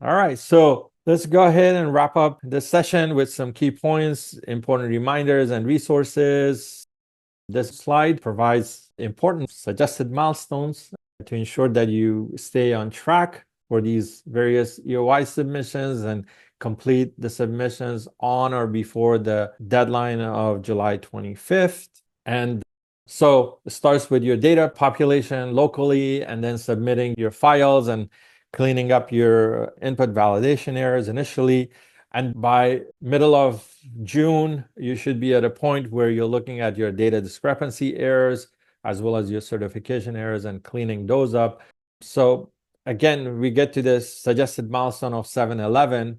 All right, so let's go ahead and wrap up this session with some key points, important reminders, and resources. This slide provides important suggested milestones to ensure that you stay on track for these various EOY submissions and complete the submissions on or before the deadline of July 25th. And so it starts with your data population locally and then submitting your files and cleaning up your input validation errors initially. And by middle of June, you should be at a point where you're looking at your data discrepancy errors as well as your certification errors and cleaning those up. So again, we get to this suggested milestone of 7/11.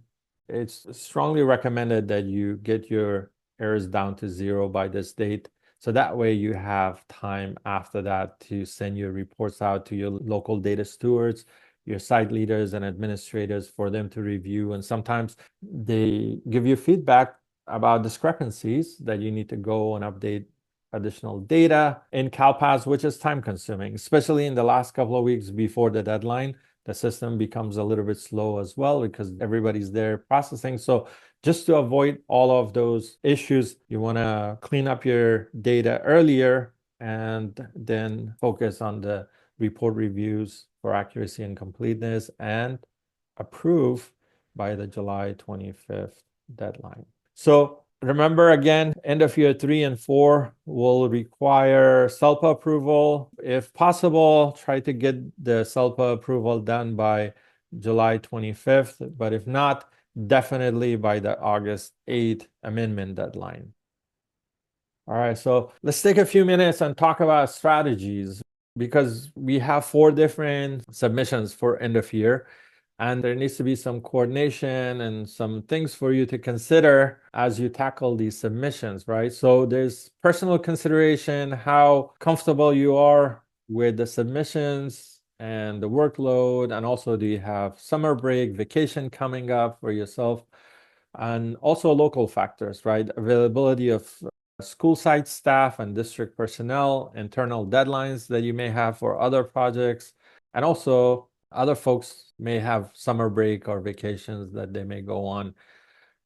It's strongly recommended that you get your errors down to 0 by this date. So that way you have time after that to send your reports out to your local data stewards, your site leaders and administrators for them to review. And sometimes they give you feedback about discrepancies that you need to go and update additional data in CalPAS, which is time consuming, especially in the last couple of weeks before the deadline. The system becomes a little bit slow as well because everybody's there processing. So just to avoid all of those issues, you want to clean up your data earlier and then focus on the report reviews for accuracy and completeness and approve by the July 25th deadline. So remember again, end of year 3 and 4 will require SELPA approval. If possible, try to get the SELPA approval done by July 25th, but if not, definitely by the August 8th amendment deadline. All right, so let's take a few minutes and talk about strategies because we have 4 different submissions for end of year. And there needs to be some coordination and some things for you to consider as you tackle these submissions, right? So there's personal consideration, how comfortable you are with the submissions and the workload. And also, do you have summer break, vacation coming up for yourself? And also local factors, right? Availability of school site staff and district personnel, internal deadlines that you may have for other projects, and also other folks may have summer break or vacations that they may go on.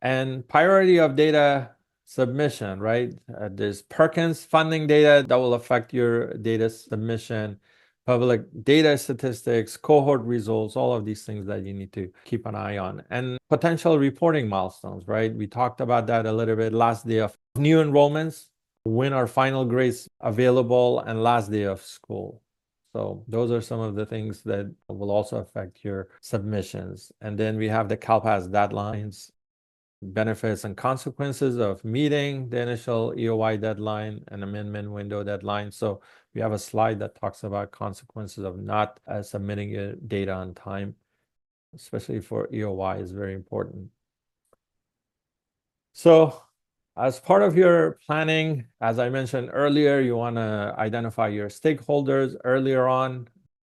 And priority of data submission, right? There's Perkins funding data that will affect your data submission, public data statistics, cohort results, all of these things that you need to keep an eye on. And potential reporting milestones, right? We talked about that a little bit. Last day of new enrollments, when are final grades available, and last day of school. So those are some of the things that will also affect your submissions. And then we have the CalPAS deadlines, benefits and consequences of meeting the initial EOY deadline and amendment window deadline. So we have a slide that talks about consequences of not submitting your data on time, especially for EOY is very important. So as part of your planning, as I mentioned earlier, you want to identify your stakeholders earlier on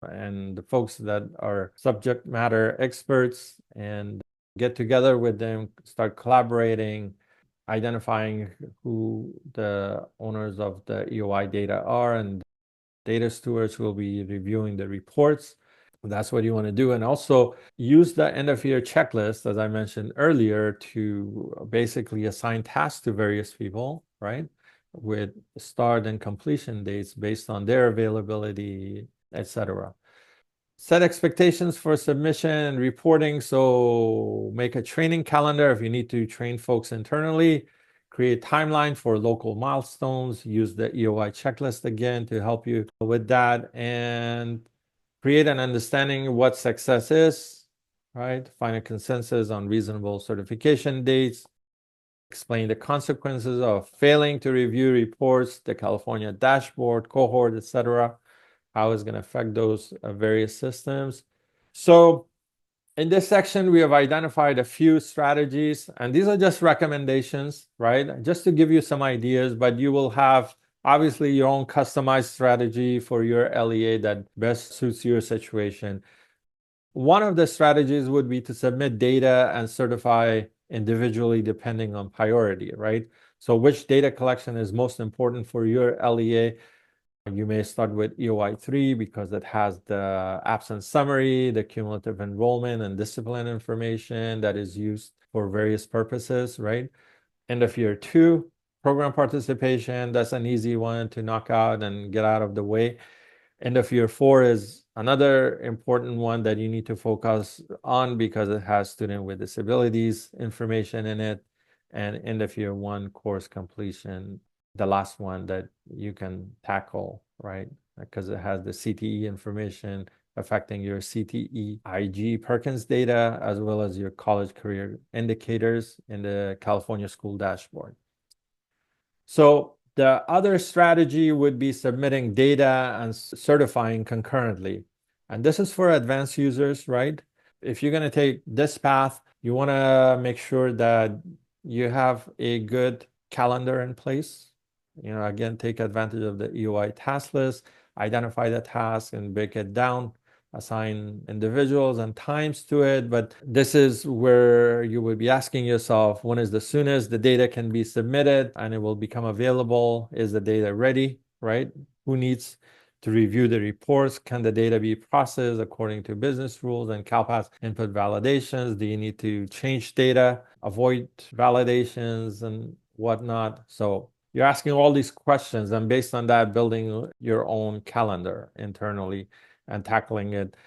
and the folks that are subject matter experts and get together with them, start collaborating, identifying who the owners of the EOY data are, and data stewards will be reviewing the reports. That's what you want to do. And also use the end of year checklist, as I mentioned earlier, to basically assign tasks to various people, right? With start and completion dates based on their availability, etc. Set expectations for submission and reporting. So make a training calendar if you need to train folks internally. Create timeline for local milestones. Use the EOY checklist again to help you with that. And create an understanding what success is, right? Find a consensus on reasonable certification dates. Explain the consequences of failing to review reports, the California dashboard, cohort, etc. How it's going to affect those various systems. So in this section, we have identified a few strategies, and these are just recommendations, right? Just to give you some ideas, but you will have obviously your own customized strategy for your LEA that best suits your situation. One of the strategies would be to submit data and certify individually depending on priority, right? So which data collection is most important for your LEA? You may start with EOY 3 because it has the absence summary, the cumulative enrollment and discipline information that is used for various purposes, right? End of year 2, program participation, that's an easy one to knock out and get out of the way. End of year 4 is another important one that you need to focus on because it has student with disabilities information in it. And end of year 1, course completion, the last one that you can tackle, right? Because it has the CTE information affecting your CTE IG Perkins data, as well as your college career indicators in the California School Dashboard. So the other strategy would be submitting data and certifying concurrently. And this is for advanced users, right? If you're going to take this path, you want to make sure that you have a good calendar in place. Again, take advantage of the EOY task list, identify the task and break it down, assign individuals and times to it. But this is where you will be asking yourself, when is the soonest the data can be submitted and it will become available? Is the data ready, right? Who needs to review the reports? Can the data be processed according to business rules and CalPAS input validations? Do you need to change data, avoid validations and whatnot? So you're asking all these questions, and based on that, building your own calendar internally and tackling it.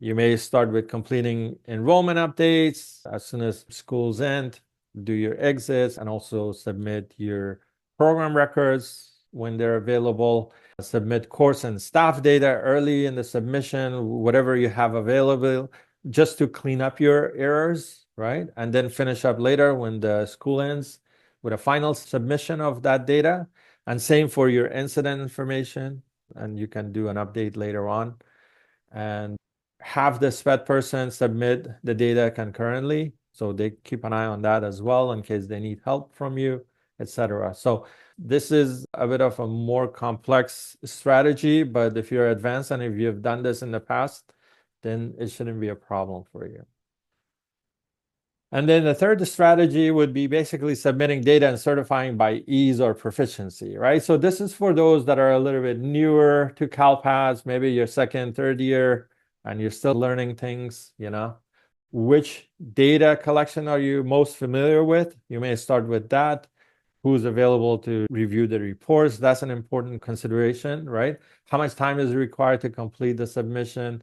You may start with completing enrollment updates as soon as schools end, do your exits, and also submit your program records when they're available. Submit course and staff data early in the submission, whatever you have available, just to clean up your errors, right? And then finish up later when the school ends with a final submission of that data. And same for your incident information, and you can do an update later on. And have the SPED person submit the data concurrently, so they keep an eye on that as well in case they need help from you, etc. So this is a bit of a more complex strategy, but if you're advanced and if you've done this in the past, then it shouldn't be a problem for you. And then the third strategy would be basically submitting data and certifying by ease or proficiency, right? So this is for those that are a little bit newer to CalPAS, maybe your second, third year, and you're still learning things, Which data collection are you most familiar with? You may start with that. Who's available to review the reports? That's an important consideration, right? How much time is required to complete the submission?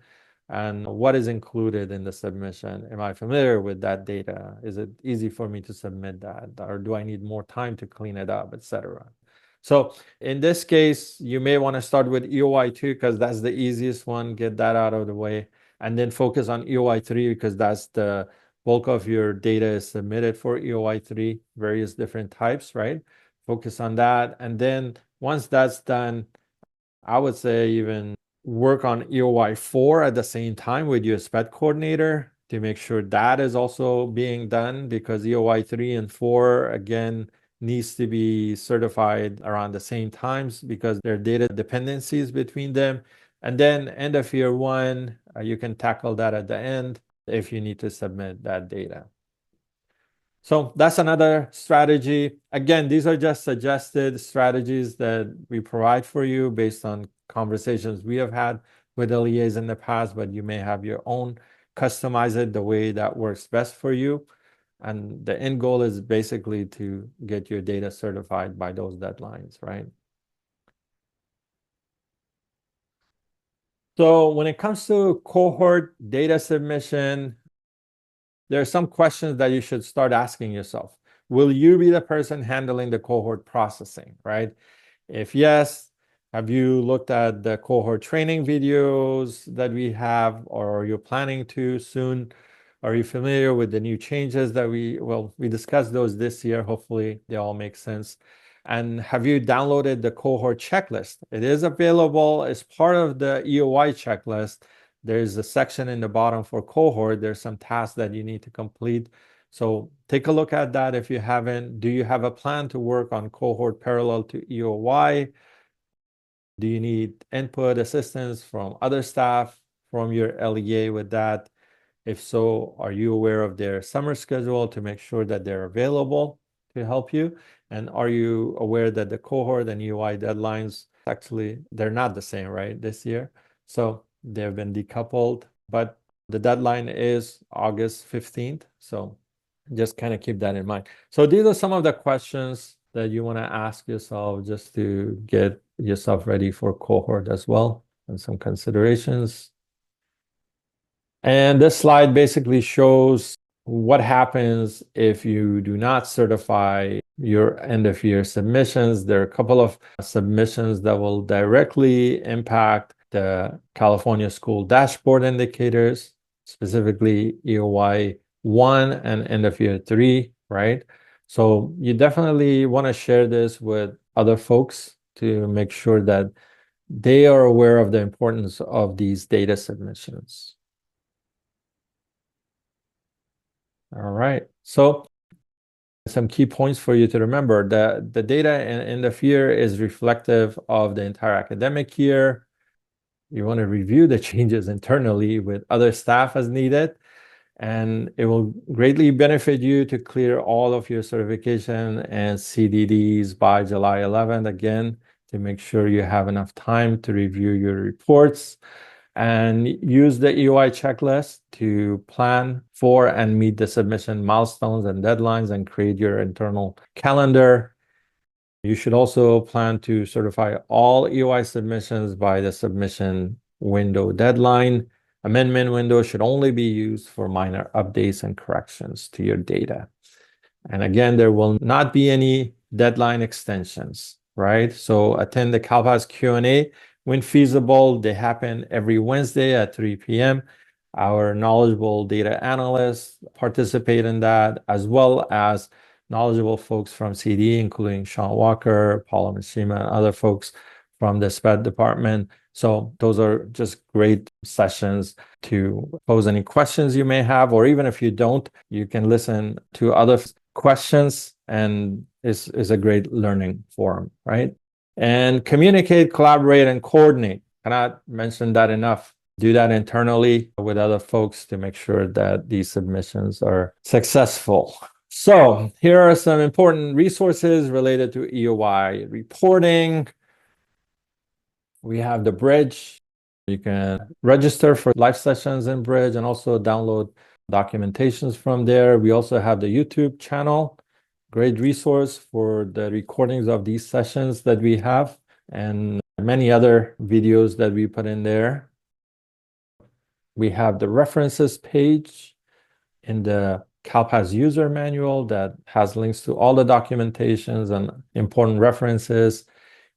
And what is included in the submission? Am I familiar with that data? Is it easy for me to submit that? Or do I need more time to clean it up, etc.? So in this case, you may want to start with EOY 2 because that's the easiest one, get that out of the way, and then focus on EOY 3 because that's the bulk of your data is submitted for EOY 3, various different types, right? Focus on that. And then once that's done, I would say even work on EOY 4 at the same time with your SPED coordinator to make sure that is also being done, because EOY 3 and 4, again, needs to be certified around the same times because there are data dependencies between them. And then end of year 1, you can tackle that at the end if you need to submit that data. So that's another strategy. Again, these are just suggested strategies that we provide for you based on conversations we have had with LEAs in the past, but you may have your own, customize it the way that works best for you. And the end goal is basically to get your data certified by those deadlines, right? So when it comes to cohort data submission, there are some questions that you should start asking yourself. Will you be the person handling the cohort processing, right? If yes, have you looked at the cohort training videos that we have, or are you planning to soon? Are you familiar with the new changes that we discussed those this year. Hopefully they all make sense. And have you downloaded the cohort checklist? It is available as part of the EOY checklist. There's a section in the bottom for cohort. There's some tasks that you need to complete. So take a look at that if you haven't. Do you have a plan to work on cohort parallel to EOY? Do you need input, assistance from other staff, from your LEA with that? If so, are you aware of their summer schedule to make sure that they're available to help you? And are you aware that the cohort and EOY deadlines Actually, they're not the same, right, this year. So they've been decoupled, but the deadline is August 15th. So just kind of keep that in mind. So these are some of the questions that you want to ask yourself just to get yourself ready for cohort as well, and some considerations. And this slide basically shows what happens if you do not certify your end of year submissions. There are a couple of submissions that will directly impact the California School Dashboard Indicators, specifically EOY 1 and end of year 3, right? So you definitely want to share this with other folks to make sure that they are aware of the importance of these data submissions. All right. So some key points for you to remember. The data in the year is reflective of the entire academic year. You want to review the changes internally with other staff as needed, and it will greatly benefit you to clear all of your certification and CDDs by July 11th, again, to make sure you have enough time to review your reports and use the EOY checklist to plan for and meet the submission milestones and deadlines and create your internal calendar. You should also plan to certify all EOY submissions by the submission window deadline. Amendment window should only be used for minor updates and corrections to your data. And again, there will not be any deadline extensions, right? So attend the CalPAS Q&A when feasible. They happen every Wednesday at 3 p.m. Our knowledgeable data analysts participate in that, as well as knowledgeable folks from CD, including Sean Walker, Paula Mishima, and other folks from the SPED department. So those are just great sessions to pose any questions you may have, or even if you don't, you can listen to other questions, and is a great learning forum, right? And communicate, collaborate, and coordinate. Cannot mention that enough. Do that internally with other folks to make sure that these submissions are successful. So here are some important resources related to EOY reporting. We have the Bridge. You can register for live sessions in Bridge and also download documentations from there. We also have the YouTube channel, great resource for the recordings of these sessions that we have, and many other videos that we put in there. We have the references page in the CalPAS user manual that has links to all the documentations and important references,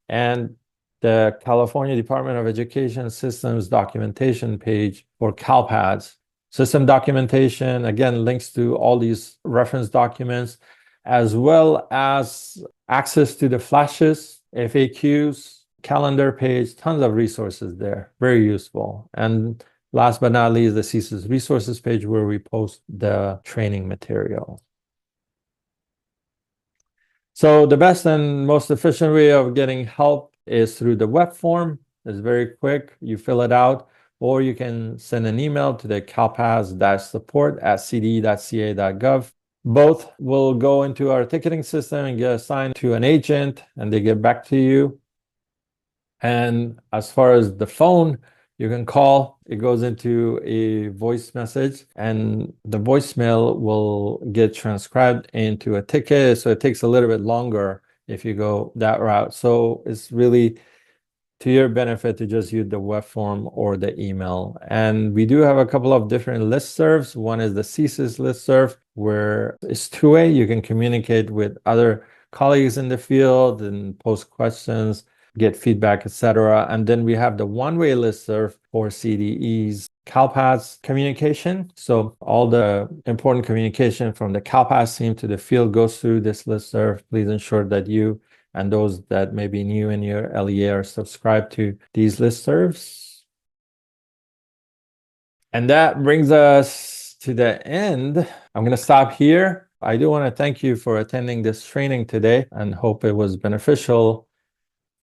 and the California Department of Education Systems documentation page for CalPAS. System documentation, again, links to all these reference documents, as well as access to the flashes, FAQs, calendar page, tons of resources there, very useful. And last but not least, the CSIS resources page where we post the training material. So the best and most efficient way of getting help is through the web form. It's very quick. You fill it out, or you can send an email to the calpas-support@cde.ca.gov. Both will go into our ticketing system and get assigned to an agent, and they get back to you. And as far as the phone, you can call. It goes into a voice message, and the voicemail will get transcribed into a ticket. So it takes a little bit longer if you go that route. So it's really to your benefit to just use the web form or the email. And we do have a couple of different listservs. One is the CSIS listserv, where it's two-way. You can communicate with other colleagues in the field and post questions, get feedback, etc. And then we have the one-way listserv for CDE's CalPAS communication. So all the important communication from the CalPAS team to the field goes through this listserv. Please ensure that you and those that may be new in your LEA are subscribed to these listservs. And that brings us to the end. I'm going to stop here. I do want to thank you for attending this training today and hope it was beneficial.